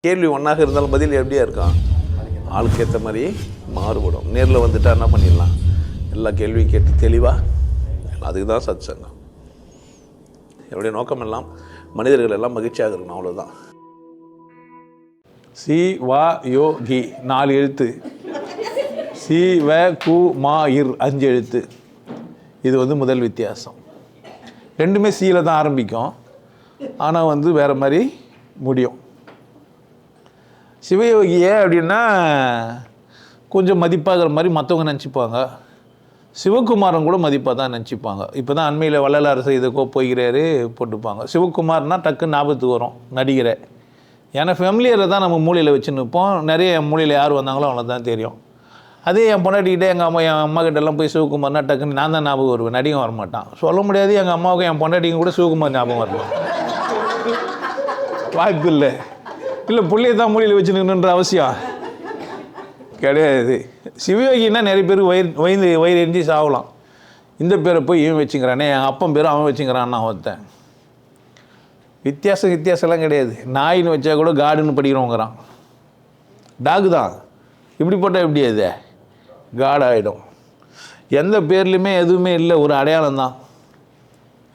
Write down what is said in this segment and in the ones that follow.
கேள்வி ஒன்றாக இருந்தாலும் பதில் எப்படியா இருக்கான், ஆளுக்கு ஏற்ற மாதிரி மாறுபடும். நேரில் வந்துட்டால் என்ன பண்ணிடலாம், எல்லா கேள்வியும் கேட்டு தெளிவாக. அதுக்கு தான் சத் சங்கம். என்னுடைய நோக்கம் எல்லாம் மனிதர்கள் எல்லாம் மகிழ்ச்சியாக இருக்கணும், அவ்வளோதான். சி வா யோ கி 4 எழுத்து, சி வ கு மா இர் 5 எழுத்து. இது முதல் வித்தியாசம். ரெண்டுமே சீல தான் ஆரம்பிக்கும், ஆனால் வேறு மாதிரி முடியும். சிவயோகியை அப்படின்னா கொஞ்சம் மதிப்பாகிற மாதிரி மற்றவங்க நினச்சிப்பாங்க. சிவகுமாரன் கூட மதிப்பாக தான் நினச்சிப்பாங்க. இப்போ தான் அண்மையில் வள்ளலார் செய்தக்கோ போய்கிறாரு போட்டுப்பாங்க. சிவகுமார்னால் டக்குன்னு ஞாபகத்துக்கு வரும் நடிகரை. ஏன்னா ஃபெமிலியரை தான் நம்ம மூலையில் வச்சு நிற்போம். நிறைய மூலையில் யார் வந்தாங்களோ அவங்களுக்கு தான் தெரியும். அதே என் பொண்டாட்டிக்கிட்டே என் அம்மா கிட்டெல்லாம் போய் சிவகுமார்னா டக்குன்னு நான் தான் ஞாபகம் வருவேன், நடிகன் வரமாட்டான். சொல்ல முடியாது எங்கள் அம்மாவுக்கும் என் பொண்டாட்டிக்கும் கூட சிவகுமார் ஞாபகம் வரலாம், வாய்ப்பு இல்லை. இல்லை பிள்ளைய தான் மூலையில் வச்சு நின்றுன்ற அவசியம் கிடையாது. சிவயோகின்னா நிறைய பேர் வயிறு எரிஞ்சு சாகலாம். இந்த பேரை போய் இவன் வச்சுக்கிறானே, என் அப்பன் பேரும் அவன் வச்சுக்கிறான்னா ஒருத்தன். வித்தியாசம்லாம் கிடையாது. நாயின்னு வச்சா கூட காடுன்னு படிக்கிறவங்கிறான். டாகு தான். இப்படி போட்டால் எப்படி அது காடு ஆகிடும். எந்த பேர்லையுமே எதுவுமே இல்லை, ஒரு அடையாளம் தான்.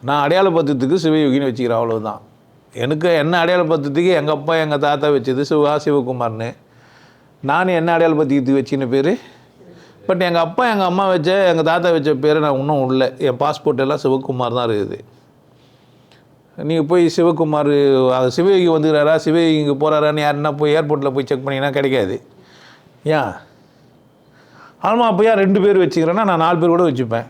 நான் அடையாளப்படுத்துறதுக்கு சிவயோகின்னு வச்சுக்கிறேன், அவ்வளோதான். எனக்கு என்ன அடையாளப்படுத்துறதுக்கு எங்கள் அப்பா எங்கள் தாத்தா வச்சது சிவகுமார்னு. நானும் என்ன அடையாளப்படுத்திக்கிறதுக்கு வச்சுக்கின பேர். பட் எங்கள் அப்பா எங்கள் அம்மா வச்ச எங்கள் தாத்தா வச்ச பேர் நான் இன்னும் இல்லை. என் பாஸ்போர்ட் எல்லாம் சிவகுமார் தான் இருக்குது. நீங்கள் போய் சிவகுமார் சிவயோகி வந்துக்கிறாரா, சிவயோகி இங்கே போகிறாரான்னு யாருன்னா போய் ஏர்போர்ட்டில் போய் செக் பண்ணிங்கன்னா கிடைக்காது. ஏன் ஆமாம், அப்போ ஏன் 2 பேர் வச்சுக்கிறேன்னா நான் 4 பேர் கூட வச்சுப்பேன்.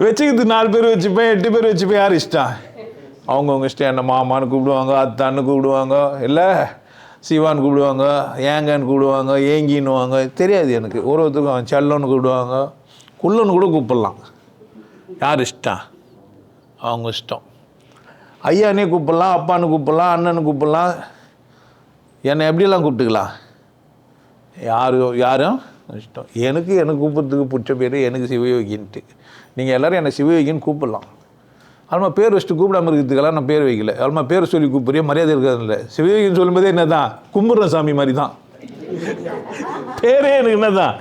வச்சுக்கிறது 4 பேர் வச்சுப்பேன், 8 பேர் வச்சுப்பேன். யார் இஷ்டம்? அவங்கவுங்க இஷ்டம். என்ன மாமான்னு கூப்பிடுவாங்க, அத்தான்னு கூப்பிடுவாங்க, இல்லை சிவான்னு கூப்பிடுவாங்க, ஏங்கன்னு கூப்பிடுவாங்க, ஏங்கின்னுவாங்க. தெரியாது எனக்கு. ஒருத்தருக்கும் செல்லோன்னு கூப்பிடுவாங்க, குள்ளன்னு கூட கூப்பிடலாம். யார் இஷ்டம்? அவங்க இஷ்டம். ஐயானே கூப்பிடலாம், அப்பான்னு கூப்பிடலாம், அண்ணன்னு கூப்பிடலாம், என்னை எப்படியெல்லாம் கூப்பிட்டுக்கலாம். யாரும் இஷ்டம். எனக்கு கூப்பிட்றதுக்கு பிடிச்ச பேர் எனக்கு சிவயோகின்ட்டு. நீங்கள் எல்லோரும் என்னை சிவயோகின்னு கூப்பிடலாம். அல்மா பேர் வச்சுட்டு கூப்பிடாமல் இருக்கிறதுக்கெல்லாம் நான் பேர் வைக்கல. அல்மா பேர் சொல்லி கூப்பிட்றிய மரியாதை இருக்கிறதில்ல. சிவயோகின்னு சொல்லும்போதே என்ன தான், கும்பிட்ற சாமி மாதிரி தான் பேரே. எனக்கு என்ன தான்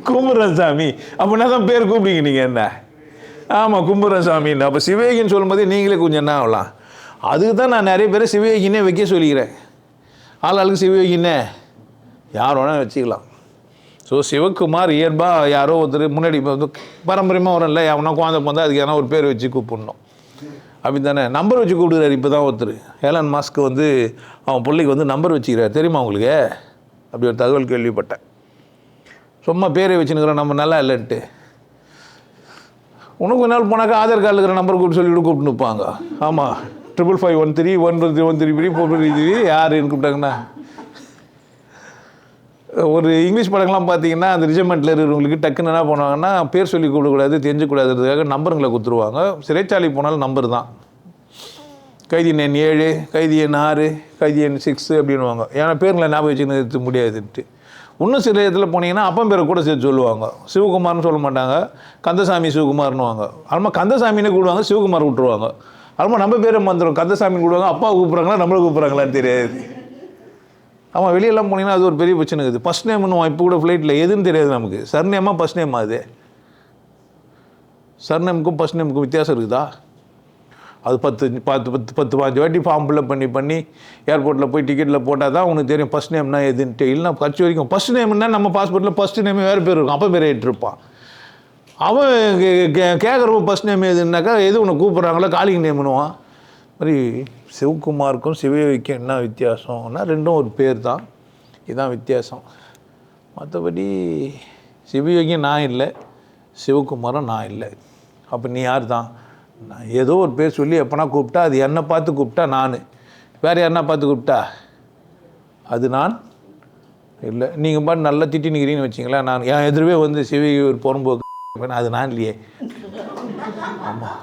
கும்பிட்ற சாமி. அப்போ என்ன தான் பேர் கூப்பிடுங்க நீங்கள் என்ன? ஆமாம், கும்பிட்ற சாமின்னு. அப்போ சிவயோகின்னு சொல்லும்போதே நீங்களே கொஞ்சம் என்ன ஆகலாம். அதுக்கு தான் நான் நிறைய பேரை சிவயோகின்னே வைக்க சொல்லிக்கிறேன். ஆளுக்கு சிவயோகின்னே யார் வேணால் வச்சுக்கலாம். ஸோ சிவகுமார் இயல்பாக யாரோ ஒருத்தர் முன்னாடி பாரம்பரியமாக வரல, எவனா குழந்தை போந்தால் அதுக்கு எதனா ஒரு பேர் வச்சு கூப்பிடணும். அப்படி தானே நம்பர் வச்சு கூப்பிடுறாரு. இப்போ தான் ஒருத்தர் ஏலன் மாஸ்க் அவன் பிள்ளைக்கு நம்பர் வச்சுக்கிறார், தெரியுமா உங்களுக்கு? அப்படி ஒரு தகவல் கேள்விப்பட்டேன். சும்மா பேரை வச்சுன்னுக்கிறோம் நம்ம நல்லா இல்லைன்ட்டு. உனக்கு ஒரு நாள் போனாக்கா ஆதார் கார்டில் இருக்கிற நம்பர் கூப்பிட்டு சொல்லிவிட்டு கூப்பிட்டு நிற்பாங்க. ஆமாம், 555131334 யாருன்னு கூப்பிட்டாங்கன்னா. ஒரு இங்கிலீஷ் படங்கள்லாம் பார்த்தீங்கன்னா அந்த ரிஜமெண்ட்டில் இருக்கிறவங்களுக்கு டக்குன்னு என்ன பண்ணுவாங்கன்னா பேர் சொல்லி கூப்பிடக்கூடாது, தெரிஞ்சுக்கூடாதுன்றதுக்காக நம்பருங்களை கொடுத்துருவாங்க. சிறைச்சாலை போனாலும் நம்பர் தான். கைதி எண் 7, கைதி எண் 6, கைதி எண் 6 அப்படின்வாங்க. ஏன்னா பேருங்களை ஞாபகம் வச்சுன்னு நிறுத்த முடியாதுன்ட்டு. இன்னும் சில இடத்துல போனீங்கன்னா அப்பன் பேரை கூட சேர்த்து சொல்லுவாங்க. சிவகுமார்னு சொல்ல மாட்டாங்க, கந்தசாமி சிவகுமார்னுவாங்க. அதுமா கந்தசாமின்னு கூப்பிடுவாங்க, சிவகுமார் விட்டுருவாங்க. அதுமா நம்ம பேரை வந்துடும், கந்தசாமி கூப்பிடுவாங்க, அப்பா கூப்பிட்றாங்களா நம்மளை கூப்பிட்றாங்களான்னு தெரியாது. ஆமாம், வெளியெல்லாம் போனீங்கன்னா அது ஒரு பெரிய பிரச்சனை இருக்குது. ஃபஸ்ட் நேம்னுவான் இப்போ கூட ஃப்ளைட்டில், எதுன்னு தெரியாது நமக்கு. சர்நேமா ஃபஸ்ட் நேமா? அது சர்நேமுக்கும் ஃபஸ்ட் நேமுக்கும் வித்தியாசம் இருக்குதா? அது 10-15 வாட்டி ஃபார்ம் ஃபில்அப் பண்ணி ஏர்போர்ட்டில் போய் டிக்கெட்டில் போட்டால் தான் உனக்கு தெரியும் ஃபஸ்ட் நேம்னா எதுன்ட்டு. இல்லைனா கட்சி வரைக்கும் ஃபஸ்ட் நேம்னா நம்ம பாஸ்போர்ட்டில் ஃபஸ்ட் நேமே வேறு பேர் இருக்கும், அப்போ பேர் ஏற்றிருப்பான். அவன் கேட்குறப்ப ஃபஸ்ட் நேம் எதுனாக்கா எது உன்னை கூப்பிட்றாங்களோ காலிங் நேம்னுவான். மாதிரி சிவகுமாருக்கும் சிவயோகிக்கும் என்ன வித்தியாசம்னா ரெண்டும் ஒரு பேர் தான், இதுதான் வித்தியாசம். மற்றபடி சிவயோகியும் நான் இல்லை, சிவகுமாரும் நான் இல்லை. அப்போ நீ யார் தான்? நான் ஏதோ ஒரு பேர் சொல்லி எப்போனா கூப்பிட்டா அது என்னை பார்த்து கூப்பிட்டா நான், வேறு யாருன்னா பார்த்து கூப்பிட்டா அது நான் இல்லை. நீங்கள் பாட்டு நல்லா திட்டி நிற்கிறீங்கன்னு வச்சிங்களேன், நான் என் எதிர்வே சிவயோகி ஒரு பொறும்போக்கு அது நான் இல்லையே. ஆமாம்,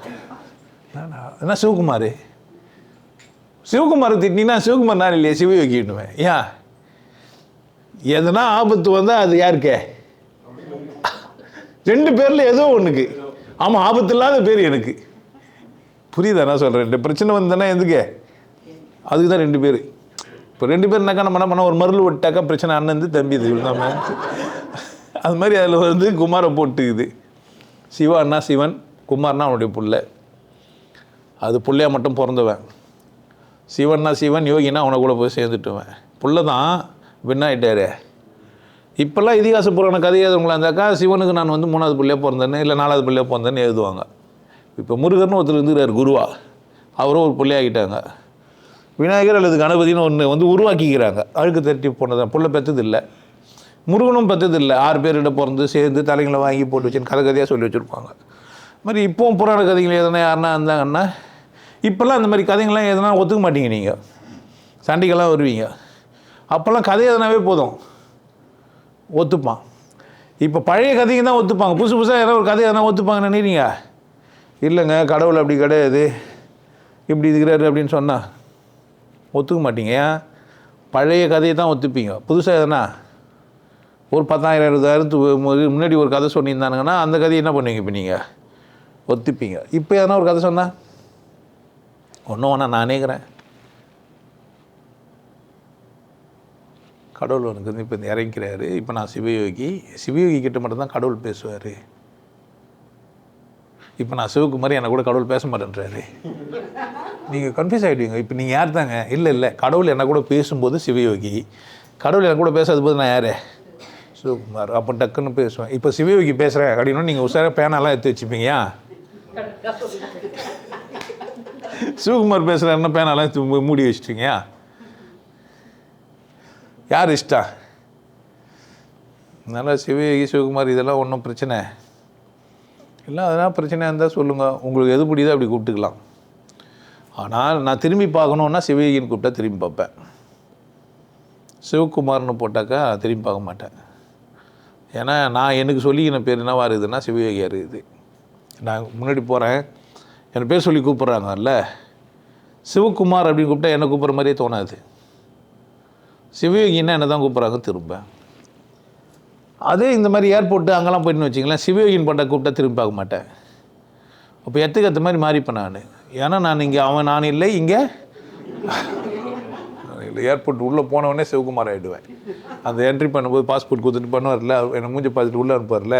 என்ன சிவகுமார் திட்டினா சிவகுமார் நான் இல்லையே, சிவயோகின்னுவேன். ஏன் எதனா ஆபத்து வந்தால் அது யாருக்கே? 2 பேரில் ஏதோ ஒன்றுக்கு. ஆமாம், ஆபத்து இல்லாத பேர் எனக்கு. புரியுதா நான் சொல்கிறேன்? 2 பிரச்சனை வந்தேன்னா எதுக்கு அதுக்கு தான் 2 பேர். இப்போ 2 பேர்னாக்கா நம்ம என்ன பண்ண ஒரு மருள் விட்டாக்கா பிரச்சனை அண்ணன் தம்பி இது நம்ம அது மாதிரி அதில் வந்து குமாரை போட்டுக்குது. சிவான்னா சிவன், குமார்னா அவனுடைய புள்ள. அது பிள்ளையா மட்டும் பிறந்தவன். சிவன்னா சிவன், யோகினா அவனை கூட போய் சேர்ந்துட்டுவேன். புள்ள தான் விண்ணாயிட்டாரு. இப்போல்லாம் இதிகாச புராண கதை எழுதுவங்களா இருந்தாக்கா சிவனுக்கு நான் வந்து 3வது பிள்ளையாக பிறந்தேன்னு இல்லை 4வது பிள்ளையாக பிறந்தேன்னு எழுதுவாங்க. இப்போ முருகர்னு ஒருத்தர் இருந்துக்கிறார் குருவா, அவரும் ஒரு பிள்ளையாகிட்டாங்க. விநாயகர் அல்லது கணபதினு ஒன்று வந்து உருவாக்கிக்கிறாங்க. அழுக்கு தட்டி போனதான் புள்ள பெற்றது இல்லை, முருகனும் பெற்றது இல்லை. 6 பேர்கிட்ட பிறந்து சேர்ந்து தலைங்களை வாங்கி போட்டு வச்சுன்னு கதை கதையாக சொல்லி வச்சுருப்பாங்க. இது மாதிரி இப்போவும் புராண கதைகள் எதனா யாருன்னா இருந்தாங்கன்னா இப்போல்லாம் அந்த மாதிரி கதைகள்லாம் எதனா ஒத்துக்க மாட்டீங்க. நீங்கள் சண்டைக்கெல்லாம் வருவீங்க. அப்போல்லாம் கதை எதனாவே போதும் ஒத்துப்பான். இப்போ பழைய கதைங்க தான் ஒத்துப்பாங்க. புதுசு புதுசாக ஏதாவது ஒரு கதை எதனா ஒத்துப்பாங்கன்னு நினைக்கிறீங்க? இல்லைங்க கடவுள் அப்படி கிடையாது, இப்படி இருக்கிறாரு அப்படின்னு சொன்னால் ஒத்துக்க மாட்டீங்க. ஏன்? பழைய கதையை தான் ஒத்துப்பீங்க. புதுசாக எதனா ஒரு 10,000 20,000 முன்னாடி ஒரு கதை சொன்னிருந்தானுங்கன்னா அந்த கதையை என்ன பண்ணுவீங்க? இப்போ நீங்கள் ஒத்துப்பீங்க. இப்போ எதனா ஒரு கதை சொன்னால் ஒன்றும் வேணா நானே இருக்கிறேன், கடவுள் எனக்கு வந்து இப்போ இறங்கிக்கிறாரு, இப்போ நான் சிவயோகி, சிவயோகி கிட்ட மட்டும்தான் கடவுள் பேசுவார், இப்போ நான் சிவகுமாரி என்னை கூட கடவுள் பேச மாட்டேன்றாரு. நீங்கள் கன்ஃபியூஸ் ஆகிடுவீங்க. இப்போ நீங்கள் யார் தாங்க? இல்லை கடவுள் என்னை கூட பேசும்போது சிவயோகி, கடவுள் என்னை கூட பேசாத போது நான் யார்? சிவகுமார். அப்போ டக்குன்னு பேசுவேன். இப்போ சிவயோகி பேசுகிறேன் அப்படின்னா நீங்கள் உசாராக பேனாலாம் எடுத்து வச்சுப்பீங்க. சிவகுமார் பேசுகிறேன்னா பேனாலாம் எடுத்து மூடி வச்சுட்டீங்க. யார் இஷ்டம்? அதனால் சிவயோகி சிவகுமார் இதெல்லாம் ஒன்றும் பிரச்சனை இல்லை. அதெல்லாம் பிரச்சனையாக இருந்தால் சொல்லுங்கள், உங்களுக்கு எது பிடிதோ அப்படி கூப்பிட்டுக்கலாம். ஆனால் நான் திரும்பி பார்க்கணுன்னா சிவயோகின்னு கூப்பிட்டா திரும்பி பார்ப்பேன். சிவகுமார்னு போட்டாக்கா திரும்பி பார்க்க மாட்டேன். ஏன்னா நான் எனக்கு சொல்லிக்கின பேர் என்னவா இருக்குதுன்னா சிவயோகியாக இருக்குது. நான் முன்னாடி போகிறேன், என் பேர் சொல்லி கூப்பிட்றாங்கல்ல, சிவகுமார் அப்படின்னு கூப்பிட்டா என்னை கூப்பிட்ற மாதிரியே தோணாது. சிவயோகின்னா என்ன தான் கூப்பிட்றாங்க திரும்ப. அதே இந்த மாதிரி ஏர்போர்ட்டு அங்கெல்லாம் போயிட்டுன்னு வச்சிங்களேன், சிவயோகின்னு போட்டால் கூப்பிட்டா திரும்பி பார்க்க மாட்டேன். அப்போ எத்துக்கு ஏற்ற மாதிரி மாறிப்பேன் நான். ஏன்னா நான் இங்கே அவன் நான் இல்லை, இங்கே இல்லை. ஏர்போர்ட் உள்ளே போனவொடனே சிவகுமார் ஆகிடுவேன். அந்த என்ட்ரி பண்ணும்போது பாஸ்போர்ட் கொடுத்துட்டு பண்ணுவார்ல, என்னை மூஞ்சி பார்த்துட்டு உள்ளே அனுப்பார்ல,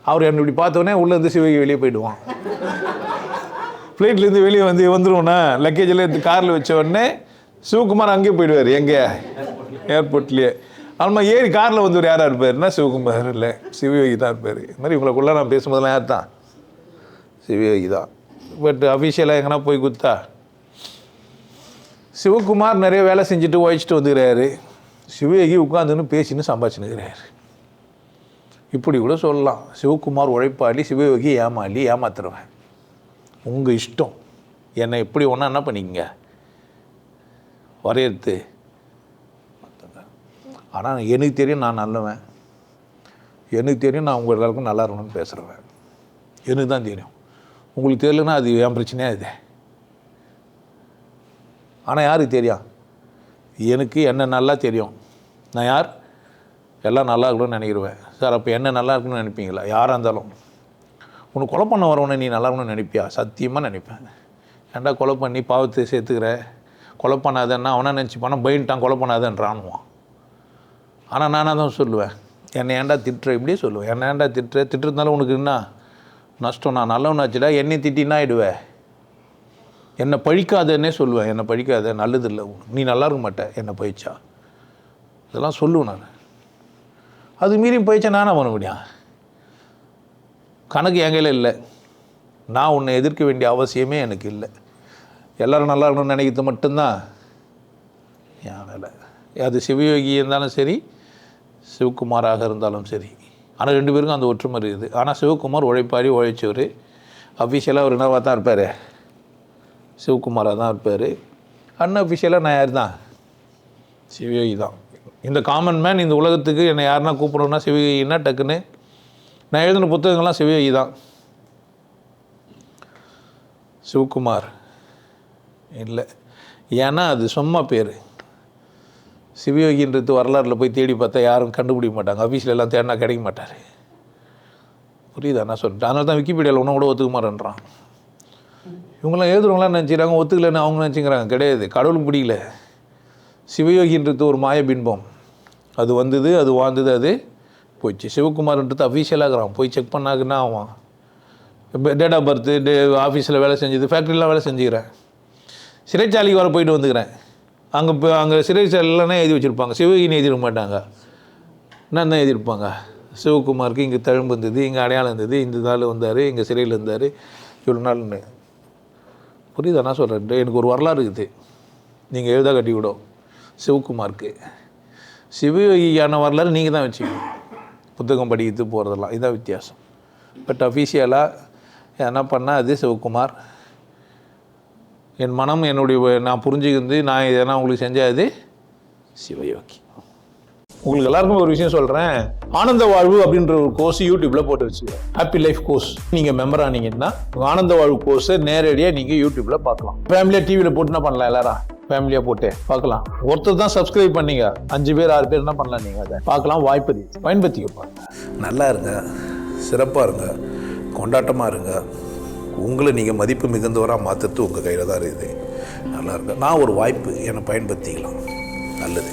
அவர் என்னை இப்படி பார்த்தோன்னே உள்ளேருந்து சிவயோகி வெளியே போயிடுவான். ஃப்ளைட்லேருந்து வெளியே வந்துடுவோன்னா லக்கேஜெல்லாம் எடுத்து காரில் வச்ச உடனே சிவகுமார் அங்கேயே போயிடுவார். எங்கே? ஏர்போர்ட்லேயே. ஆமாம், ஏறி காரில் வந்து யாராக இருப்பார்னா சிவகுமார் இல்லை, சிவயோகி தான் இருப்பார். இது மாதிரி இவங்களுக்குள்ளே நான் பேசும்போதெல்லாம் யார் தான்? சிவயோகி தான். பட் அஃபிஷியலாக எங்கன்னா போய் கொடுத்தா சிவகுமார் நிறைய வேலை செஞ்சுட்டு உழைச்சிட்டு வந்துக்கிறாரு, சிவயோகி உட்காந்துன்னு பேசின்னு சம்பாதிச்சுன்னுக்கிறாரு. இப்படி கூட சொல்லலாம். சிவகுமார் உழைப்பாளி, சிவயோகி ஏமாளி, ஏமாத்துறவன். உங்கள் இஷ்டம். என்னை எப்படி ஒன்றா என்ன பண்ணிக்கங்க வரையறுத்து. ஆனால் எனக்கு தெரியும் நான் நல்லவன், எனக்கு தெரியும் நான் உங்கள் எல்லாருக்கும் நல்லா இருக்கணும்னு பேசுகிறவன். எனக்கு தான் தெரியும். உங்களுக்கு தெரியலன்னா அது என் பிரச்சனையாக இது. ஆனால் யாருக்கு தெரியும்? எனக்கு என்ன நல்லா தெரியும். நான் யார்? எல்லாம் நல்லா இருக்கணும்னு நினைக்கிறேன் சார். அப்போ என்ன நல்லா இருக்கணும்னு நினைப்பீங்களா? யாராக இருந்தாலும். உனக்கு கொலை பண்ண வரவனை நீ நல்லா இருக்கணும்னு நினைப்பியா? சத்தியமாக நினைப்பேன். ஏன்டா கொலை பண்ணி பாவத்தை சேர்த்துக்கிற, கொலை பண்ணாதன்னா அவனா நினச்சிப்பானா, பயின்ட்டான் கொலை பண்ணாதன்றானுவான். ஆனால் நானாக தான் சொல்லுவேன், என்னை ஏன்டா திட்டுற, இப்படியே சொல்லுவேன், என்னை ஏன்டா திட்டுறதுனால உனக்கு என்ன நஷ்டம்? நான் நல்லவனாச்சுடா, என்னை திட்டின்னா ஆகிடுவேன். என்னை பழிக்காதன்னே சொல்லுவேன். என்னை பழிக்காத, நல்லதில்லை, நீ நல்லா இருக்க மாட்டேன் என்னை பழிச்சா. இதெல்லாம் சொல்லுவேன் நான். அது மீறி பழிச்சா நானே பண்ண முடியும்? கணக்கு என் கையில் இல்லை. நான் உன்னை எதிர்க்க வேண்டிய அவசியமே எனக்கு இல்லை. எல்லோரும் நல்லா இருக்கணும்னு நினைக்கிறது மட்டும்தான் என் வேலை. அது சிவயோகி இருந்தாலும் சரி, சிவகுமாராக இருந்தாலும் சரி. ஆனால் 2 பேருக்கும் அந்த ஒற்றுமை இருக்குது. ஆனால் சிவகுமார் உழைப்பாரி, உழைச்சவர். அஃபிஷியலாக அவர் என்னவாக தான் இருப்பார்? சிவகுமாராக தான் இருப்பார். அன்அஃபிஷியலாக நான் யார் தான்? சிவயோகி தான். இந்த காமன் மேன் இந்த உலகத்துக்கு என்னை யாருன்னா கூப்பிடணுன்னா சிவயோகின்னா டக்குன்னு நான் எழுதின புத்தகங்கள்லாம் சிவயோகி தான். சிவகுமார் இல்லை. ஏன்னா அது சும்மா பேர். சிவயோகின்றது வரலாறில் போய் தேடி பார்த்தா யாரும் கண்டுபிடிக்க மாட்டாங்க. ஆஃபீஸில் எல்லாம் தேடினா கிடைக்க மாட்டார். புரியுதா நான் சொல்லிட்டேன்? அதனால தான் விக்கிபீடியாவில் ஒன்றும் கூட ஒத்துக்க மாட்டேன்றான். இவங்களாம் எழுதுறவங்களாம் நினச்சிக்கிறாங்க, ஒத்துக்கலைன்னு அவங்க நினச்சிக்கிறாங்க. கிடையாது, கடவுளுக்கு பிடிக்கல. சிவயோகின்றது ஒரு மாய பின்பம். அது வந்தது, அது வாழ்ந்தது, அது போயிடுச்சு. சிவகுமார்ன்றது அஃபீஷியலாக இருக்கிறான், போய் செக் பண்ணாக்குன்னா ஆவான். இப்போ டேட் ஆஃப் பர்த்து, ஆஃபீஸில் வேலை செஞ்சது, ஃபேக்ட்ரிலாம் வேலை செஞ்சுக்கிறேன். சிறைச்சாலைக்கு வர போயிட்டு வந்துக்கிறேன். அங்கே சிறைச்சாலைலாம் எழுதி வச்சுருப்பாங்க, சிவகின்னு எழுதிருக்க மாட்டாங்க. என்ன எழுதியிருப்பாங்க, சிவகுமாருக்கு இங்கே தழும்பு இருந்தது, இங்கே அடையாளம் இருந்தது, இந்த நாள் வந்தார், இங்கே சிறையில் இருந்தார், இவ்வளோ நாள்னு. புரியுதா நான் சொல்கிறேன்? எனக்கு ஒரு வரலாறு இருக்குது, நீங்கள் எழுத கட்டி விடும். சிவகுமாருக்கு சிவயோகியான வரலாறு நீங்கள் தான் வச்சுக்கணும், புத்தகம் படிக்கிறது போகிறதெல்லாம். இதுதான் வித்தியாசம். பட் அஃபீஷியலாக என்ன பண்ணால் அது சிவகுமார். என் மனம் என்னுடைய நான் புரிஞ்சுக்கிந்து நான் எதனா உங்களுக்கு செஞ்சால் அது சிவயோகி. உங்களுக்கு எல்லாருக்கும் ஒரு விஷயம் சொல்கிறேன், ஆனந்த வாழ்வு அப்படின்ற ஒரு கோர்ஸ் யூடியூப்பில் போட்டு வச்சுக்கிறேன். Happy life course. நீங்கள் மெம்பர் ஆனீங்கன்னா ஆனந்த வாழ்வு கோர்ஸை நேரடியாக நீங்கள் யூடியூப்பில் பார்க்கலாம். ஃபேமிலியாக டிவியில் போட்டுனா பண்ணலாம், எல்லாரும் ஃபேமிலியாக போட்டு பார்க்கலாம். ஒருத்தர் தான் சப்ஸ்கிரைப் பண்ணீங்க, 5 பேர் 6 பேர் என்ன பண்ணலாம், நீங்கள் அதை பார்க்கலாம். வாய்ப்பு பயன்படுத்திக்க. நல்லா இருங்க, சிறப்பாக இருங்க, கொண்டாட்டமாக இருங்க. உங்களை நீங்கள் மதிப்பு மிகுந்தவராக மாற்றுறது உங்கள் கையில் தான் இருக்குது. நல்லா இருங்க. நான் ஒரு வாய்ப்பு என்னை பயன்படுத்திக்கலாம். நல்லது.